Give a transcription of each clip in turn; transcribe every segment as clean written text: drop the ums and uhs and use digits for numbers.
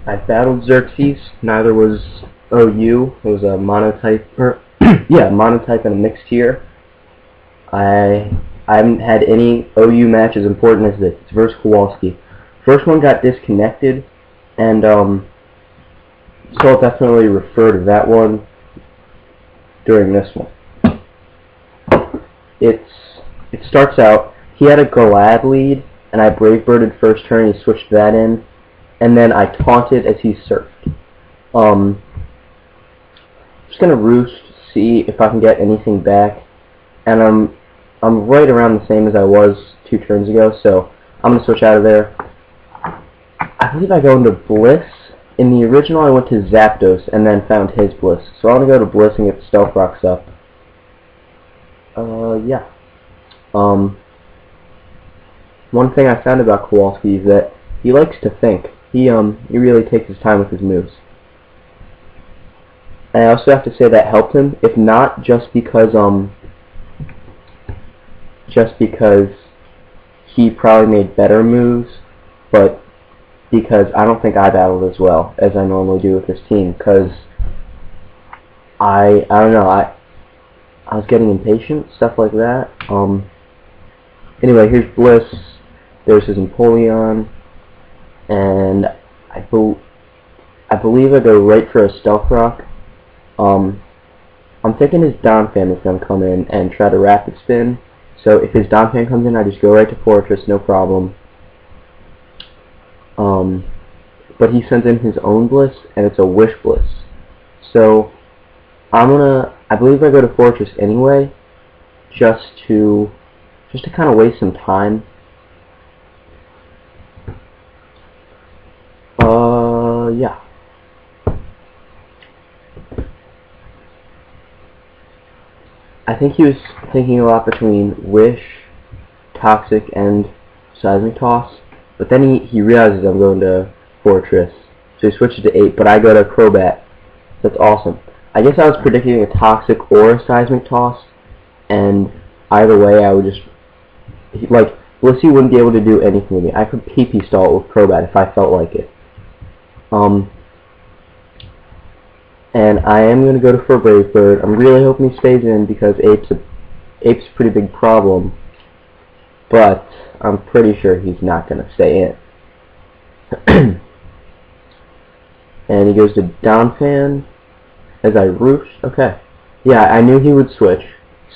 I battled Xerxes. Neither was OU. It was a monotype, or yeah, monotype and a mixed tier. I haven't had any OU match as important as this. It's versus Kawalski. First one got disconnected, and so I'll definitely refer to that one during this one. It starts out, he had a Glad lead, and I brave birded first turn, he switched that in, and then I taunted as he surfed. Just gonna roost, see if I can get anything back, and I'm right around the same as I was 2 turns ago, so I'm gonna switch out of there. I believe I go into Bliss. In the original I went to Zapdos and then found his Bliss, so I'm gonna go to Bliss and get Stealth Rocks up. Yeah. One thing I found about Kowalski is that he likes to think. He really takes his time with his moves. And I also have to say that helped him, if not just because he probably made better moves, but because I don't think I battled as well as I normally do with this team, because I don't know, I was getting impatient, stuff like that. Anyway, here's Bliss. There's his Empoleon, and I believe I go right for a Stealth Rock. I'm thinking his Donphan is going to come in and try to Rapid Spin. So if his Donphan comes in, I just go right to Fortress, no problem. But he sends in his own Bliss, and it's a Wish Bliss. So I believe I go to Fortress anyway, just to kind of waste some time. Yeah. I think he was thinking a lot between Wish, Toxic, and Seismic Toss, but then he realizes I'm going to Fortress, so he switches to 8, but I go to Crobat. That's awesome. I guess I was predicting a Toxic or a Seismic Toss, and either way I would just, like, Blissey wouldn't be able to do anything with me. I could PP stall it with Crobat if I felt like it. And I am going to go for Brave Bird. I'm really hoping he stays in because Ape's a pretty big problem, but I'm pretty sure he's not going to stay in. And he goes to Donphan as I roost. Okay. Yeah, I knew he would switch,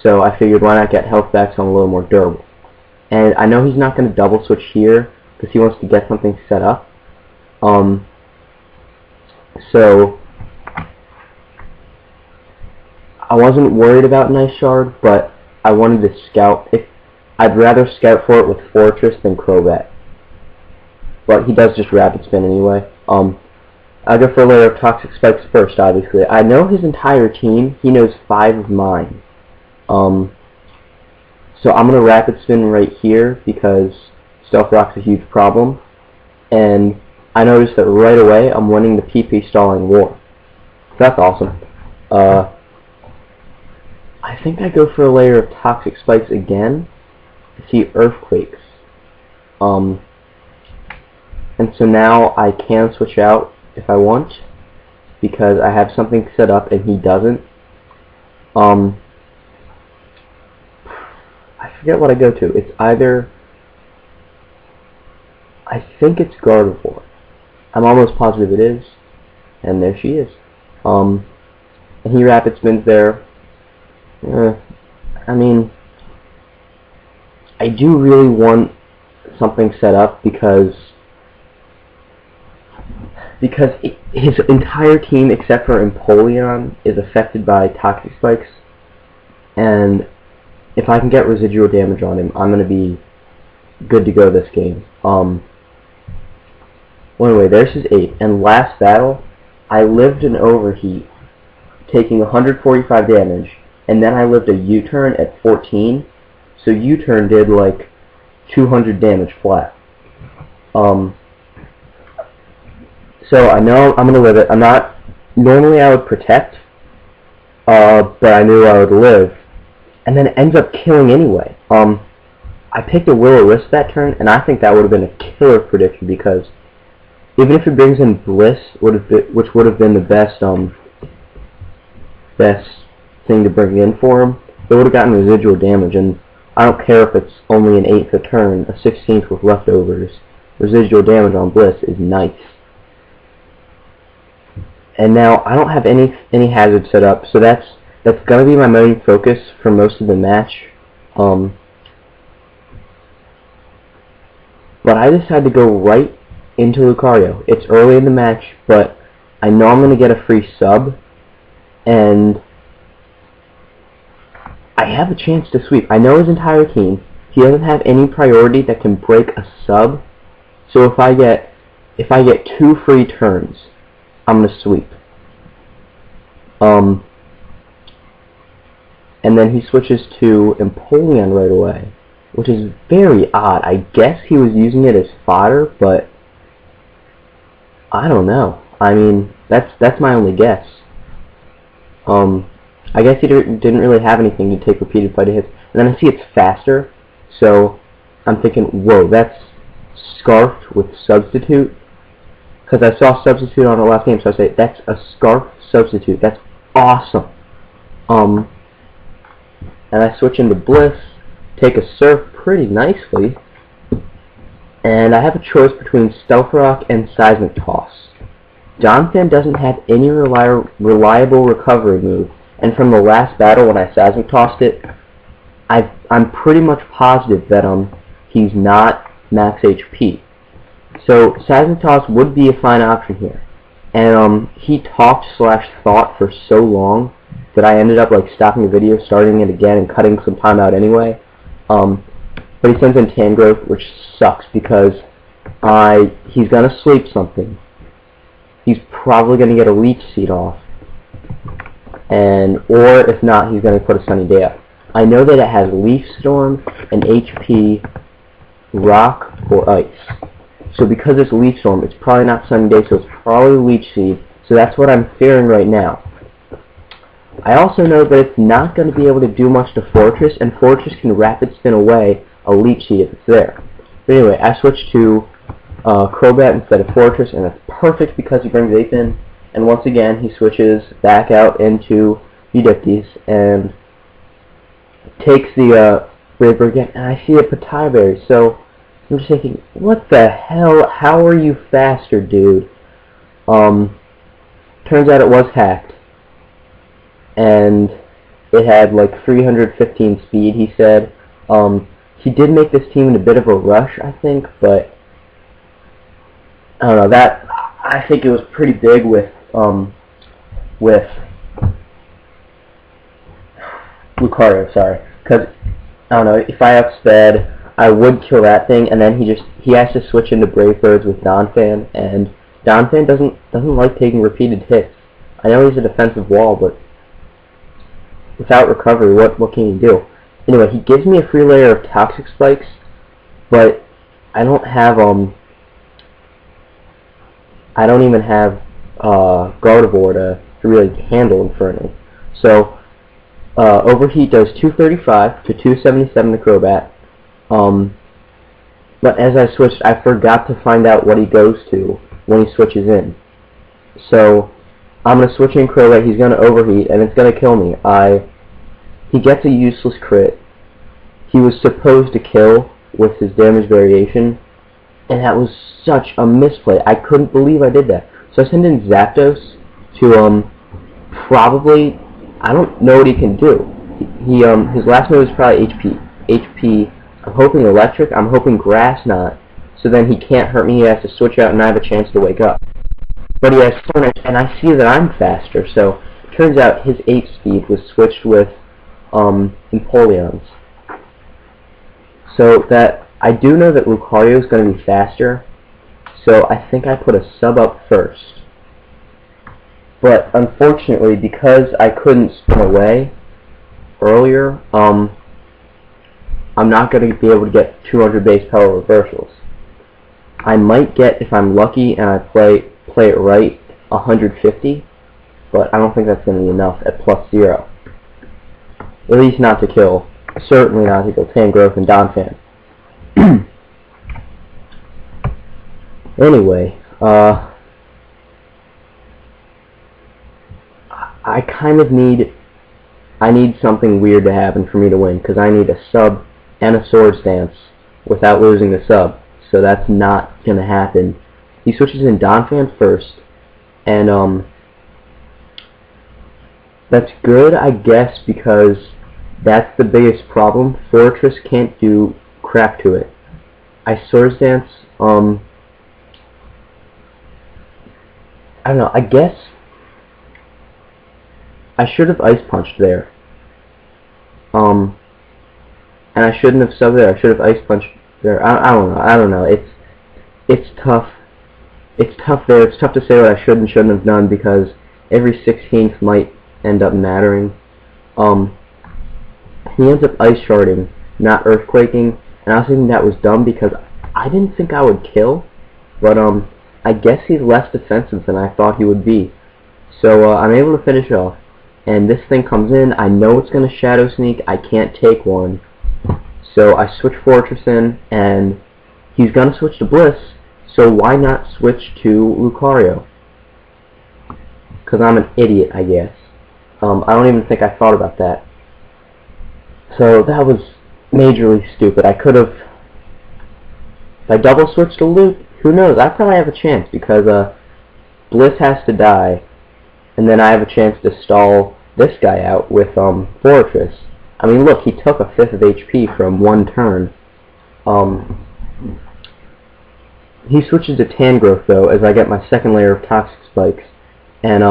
so I figured why not get health back so I'm a little more durable. And I know he's not going to double switch here because he wants to get something set up. So I wasn't worried about Nice Shard, but I wanted to scout. I'd rather scout for it with Fortress than Crobat. But he does just Rapid Spin anyway. I'll go for a layer of Toxic Spikes first, obviously. I know his entire team. He knows 5 of mine. So I'm going to Rapid Spin right here because Stealth Rock's a huge problem. And I noticed that right away I'm winning the PP stalling war. So that's awesome. I think I go for a layer of Toxic Spikes again to see Earthquakes. And so now I can switch out if I want, because I have something set up and he doesn't. I forget what I go to. It's either, I think it's Gardevoir. I'm almost positive it is. And there she is. And he Rapid Spins there. I mean, I do really want something set up because his entire team except for Empoleon is affected by Toxic Spikes, and if I can get residual damage on him, I'm going to be good to go this game. Well, anyway, there's his 8, and last battle, I lived an overheat, taking 145 damage, and then I lived a U-turn at 14, so U-turn did like 200 damage flat. So I know I'm going to live it. Normally I would protect, but I knew I would live, and then it ends up killing anyway. I picked a Will-O-Wisp that turn, and I think that would have been a killer prediction because even if it brings in Bliss, which would have been the best thing to bring in for him, it would have gotten residual damage, and I don't care if it's only an 8th a turn, a 16th with leftovers. Residual damage on Bliss is nice. And now I don't have any hazard set up, so that's gonna be my main focus for most of the match. But I decided to go right into Lucario. It's early in the match, but I know I'm gonna get a free sub, and I have a chance to sweep. I know his entire team. He doesn't have any priority that can break a sub. So if I get 2 free turns, I'm gonna sweep. And then he switches to Empoleon right away, which is very odd. I guess he was using it as fodder, but I don't know. I mean, that's my only guess. I guess he didn't really have anything to take repeated fighting hits. And then I see it's faster, so I'm thinking, whoa, that's Scarfed with Substitute. Because I saw Substitute on the last game, so I say, that's a Scarf Substitute. That's awesome. And I switch into Bliss, take a Surf pretty nicely, and I have a choice between Stealth Rock and Seismic Toss. Donphan doesn't have any reliable recovery move, and from the last battle when I Seismic Tossed it, I'm pretty much positive that he's not max HP. So Seismic Toss would be a fine option here. And he talked/thought for so long that I ended up like stopping the video, starting it again, and cutting some time out anyway. But he sends in Tangrowth, which sucks because he's gonna sleep something. He's probably gonna get a Leech Seed off, or if not, he's gonna put a Sunny Day up. I know that it has Leaf Storm and HP, Rock, or Ice. So because it's Leaf Storm, it's probably not Sunny Day, so it's probably Leech Seed. So that's what I'm fearing right now. I also know that it's not going to be able to do much to Fortress, and Fortress can rapid spin away a Leech Seed if it's there. But anyway, I switched to Crobat instead of Fortress, and that's perfect because he brings Ape in. And once again, he switches back out into Eudiptes and takes the Braver again. And I see a Patai Berry, so I'm just thinking, what the hell? How are you faster, dude? Turns out it was hacked. And it had like 315 speed, he said. He did make this team in a bit of a rush, I think, but I don't know, I think it was pretty big with Lucario, sorry. Because, I don't know, if I upsped, I would kill that thing, and then he has to switch into Brave Birds with Donphan, and Donphan doesn't like taking repeated hits. I know he's a defensive wall, but without recovery, what can you do? Anyway, he gives me a free layer of Toxic Spikes, but I don't even have Gardevoir to really handle Inferno. So Overheat does 235 to 277 to Crobat. But as I switched, I forgot to find out what he goes to when he switches in. So I'm going to switch in Crobat, he's going to Overheat, and it's going to kill me. He gets a useless crit. He was supposed to kill with his damage variation, and that was such a misplay. I couldn't believe I did that. So I send in Zapdos to probably, I don't know what he can do. His last move is probably HP. I'm hoping Electric. I'm hoping Grass not. So then he can't hurt me. He has to switch out, and I have a chance to wake up. But he has Furnace, and I see that I'm faster. So it turns out his 8 speed was switched with Empoleon's. So that I do know that Lucario is going to be faster. So I think I put a sub up first. But unfortunately, because I couldn't spin away earlier, I'm not going to be able to get 200 base power reversals. I might get, if I'm lucky and I play it right, 150, but I don't think that's going to be enough at +0. At least not to kill. Certainly not to kill Tangrowth and Donphan. Anyway, I kind of need something weird to happen for me to win, because I need a sub and a swords dance without losing the sub. So that's not going to happen. He switches in Donphan first, and that's good, I guess, because that's the biggest problem. Fortress can't do crap to it. I swords dance, I don't know, I guess I should have ice punched there. And I shouldn't have subbed there. I should have ice punched there. I don't know. It's tough. It's tough there. It's tough to say what I should and shouldn't have done, because every 16th might end up mattering. He ends up ice sharding, not earthquaking, and I was thinking that was dumb because I didn't think I would kill, but I guess he's less defensive than I thought he would be. So I'm able to finish off. And this thing comes in, I know it's going to shadow sneak, I can't take one. So I switch Fortress in, and he's going to switch to Bliss, so why not switch to Lucario? Because I'm an idiot, I guess. I don't even think I thought about that. So that was majorly stupid. I could have... If I double switched to Luke, who knows, I probably have a chance, because Bliss has to die. And then I have a chance to stall this guy out with Fortress. I mean, look, he took a fifth of HP from one turn. He switches to Tangrowth, though, as I get my second layer of Toxic Spikes. And,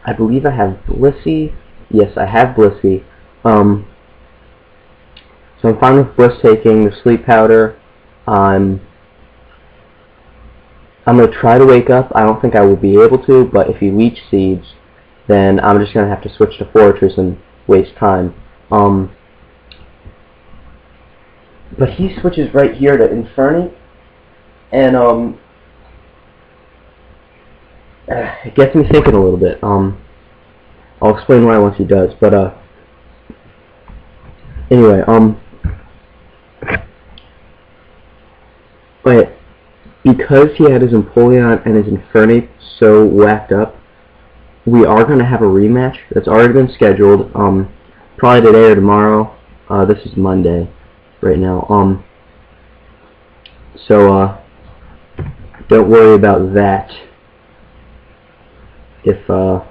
I believe I have Blissey. Yes, I have Blissey. So I'm fine with Bliss taking the Sleep Powder. I'm going to try to wake up. I don't think I will be able to, but if he Leech Seeds, then I'm just going to have to switch to Fortress and waste time. But he switches right here to Infernape, and it gets me thinking a little bit. I'll explain why once he does, but anyway, but because he had his Empoleon and his Infernape so whacked up, we are going to have a rematch that's already been scheduled, probably today or tomorrow. This is Monday right now. So don't worry about that. If I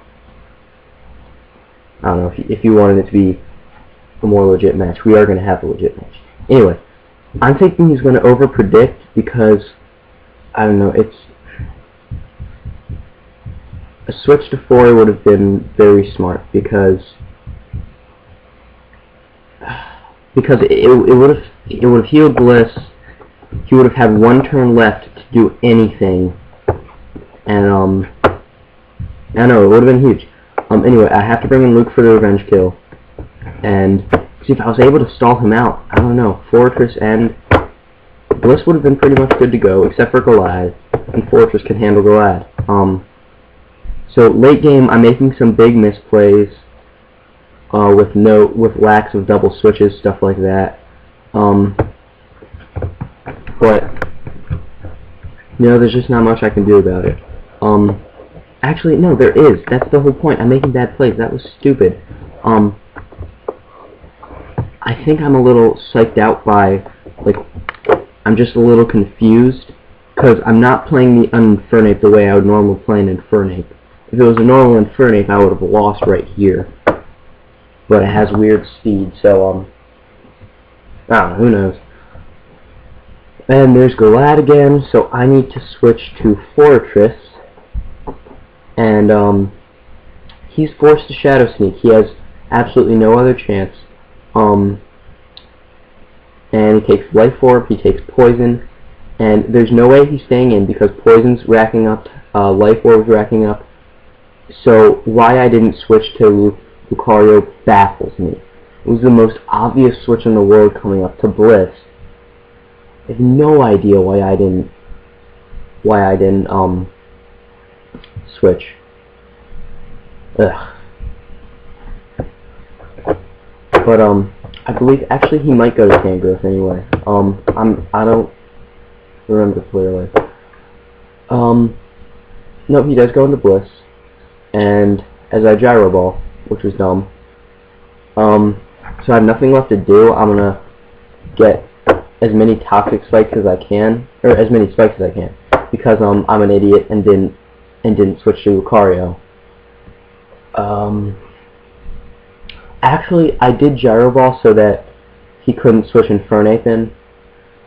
don't know, if you wanted it to be a more legit match, we are going to have a legit match. Anyway, I'm thinking he's going to overpredict, because I don't know, it's a switch to 4 would have been very smart, because it would have healed Bliss. He would have had one turn left to do anything, and I know, it would have been huge. Anyway, I have to bring in Luke for the revenge kill, and see if I was able to stall him out. I don't know, Fortress and Bliss would have been pretty much good to go, except for Goliath, and Fortress can handle Goliath. So late game, I'm making some big misplays, with lacks of double switches, stuff like that. But you know, there's just not much I can do about it. Actually, no, there is. That's the whole point. I'm making bad plays. That was stupid. I think I'm a little psyched out by, like, I'm just a little confused, because I'm not playing the Infernape the way I would normally play an Infernape. If it was a normal Infernape, I would have lost right here. But it has weird speed, so, I don't know, who knows. And there's Goliath again, so I need to switch to Fortress. And, he's forced to Shadow Sneak. He has absolutely no other chance. And he takes Life Orb, he takes Poison, and there's no way he's staying in, because Poison's racking up, Life Orb's racking up. So why I didn't switch to Lucario baffles me. It was the most obvious switch in the world coming up to Bliss. I have no idea why I didn't switch. Ugh. But I believe actually he might go to Tangrowth anyway. remember clearly. Nope, he does go into Bliss, and as I gyro ball, which was dumb. So I have nothing left to do. I'm gonna get as many toxic spikes as I can, or as many spikes as I can, because I'm an idiot and didn't switch to Lucario. Actually, I did gyro ball so that he couldn't switch Infernape in,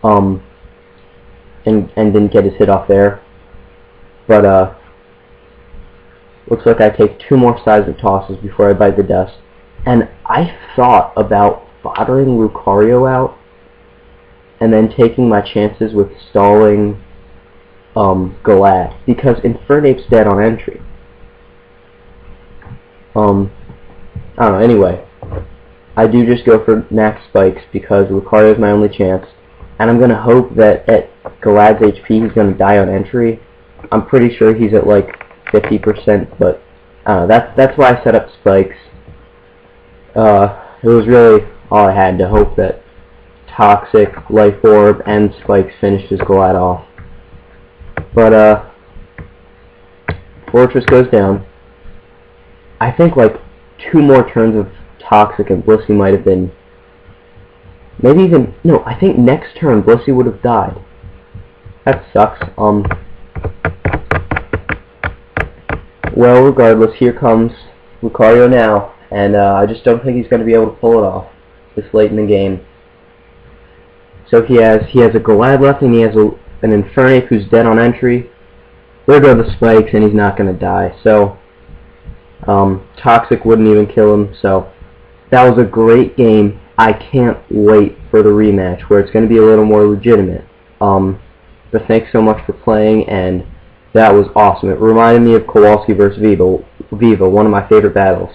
and didn't get his hit off there. But looks like I take 2 more seismic tosses before I bite the dust. And I thought about bothering Lucario out and then taking my chances with stalling Galad, because Infernape's dead on entry. I don't know, anyway. I do just go for max spikes because Lucario's my only chance. And I'm gonna hope that at Galad's HP he's gonna die on entry. I'm pretty sure he's at like 50%, but I don't know, that's why I set up spikes. It was really all I had to hope that Toxic, Life Orb, and Spikes finished his Galad off. But Fortress goes down. I think like 2 more turns of Toxic and Blissey might have been, maybe even, no, I think next turn Blissey would have died. That sucks. Well, regardless, here comes Lucario now, and I just don't think he's going to be able to pull it off this late in the game. So he has a Galad left, and he has an Infernape who's dead on entry. There go the spikes, and he's not going to die. So Toxic wouldn't even kill him. So that was a great game. I can't wait for the rematch, where it's going to be a little more legitimate. But thanks so much for playing, and that was awesome. It reminded me of Kawalski versus Viva, one of my favorite battles.